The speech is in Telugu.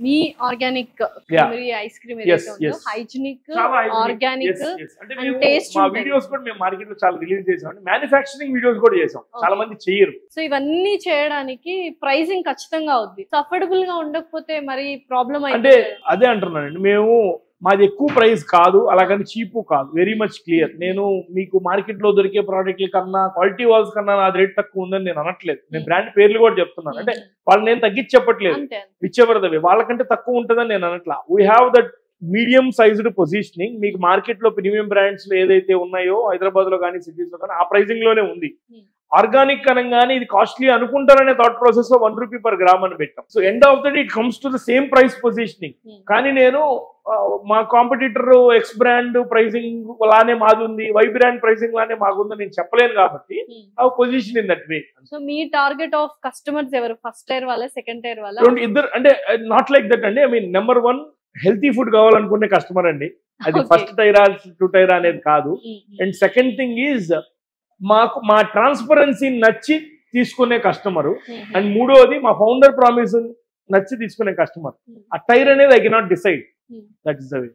మీ ఆర్గానిక్ క్రీమరీ ఐస్ క్రీమ్ ఏదైతే ఉందో హైజీనిక్ ఆర్గానిక్ అండ్ టేస్ట్ మా వీడియోస్ కూడా మేము మార్కెట్ లో చాలా రిలీజ్ చేసాం, మ్యానుఫ్యాక్చరింగ్ వీడియోస్ కూడా చేసాం, చాలా మంది చేయరు. సో ఇవన్నీ చేయడానికి ప్రైసింగ్ ఖచ్చితంగా అవుద్ది. అఫోర్డబుల్ గా ఉండకపోతే మరి ప్రాబ్లం అంటే అదే అంటున్నానండి, మేము మాది ఎక్కువ ప్రైస్ కాదు, అలాగని చీప్ కాదు, వెరీ మచ్ క్లియర్. నేను మీకు మార్కెట్ లో దొరికే ప్రోడక్ట్ల కన్నా క్వాలిటీ వాల్స్ కన్నా నాది రేట్ తక్కువ ఉందని నేను అనట్లేదు. నేను బ్రాండ్ పేర్లు కూడా చెప్తున్నాను, అంటే వాళ్ళు నేను తగ్గించి చెప్పట్లేదు, విచ్చెవరదవి వాళ్ళకంటే తక్కువ ఉంటుందని నేను అనట్లా. We have that medium sized positioning. మీకు మార్కెట్ లో ప్రీమియం బ్రాండ్స్ లో ఏదైతే ఉన్నాయో హైదరాబాద్ లో కానీ సిటీస్ లో కానీ ఆ ప్రైసింగ్ లోనే ఉంది. ఆర్గానిక్ అనగానే ఇది కాస్ట్లీ అనుకుంటారనే థాట్ ప్రాసెస్ లో 1 రూపీ పర్ గ్రామ్ అని పెట్టాం. So end of the day it comes to the same price positioning. కానీ నేను మా కాంపిటీటర్ ఎక్స్ బ్రాండ్ ప్రైసింగ్ లానే మాది ఉంది, వై బ్రాండ్ ప్రైసింగ్ లానే మాకుంది నేను చెప్పలేను కాబట్టి ఆ position in that way. So me target of customers ఎవరు? ఫస్ట్ టైర్ వాళ్ళ, సెకండ్ టైర్ వాళ్ళ? ఇద్దరు అంటే నాట్ లైక్ దట్ అండి. I mean number 1 healthy food కావాలనుకునే కస్టమర్ అండి, అది ఫస్ట్ టైరా 2 టైరా అనేది కాదు. అండ్ సెకండ్ థింగ్ ఈజ్ మాకు మా ట్రాన్స్పరెన్సీ నచ్చి తీసుకునే కస్టమరు. అండ్ మూడోది మా ఫౌండర్ ప్రామిస్ నచ్చి తీసుకునే కస్టమర్. ఆ టైర్ అనేది I cannot decide, that is the way.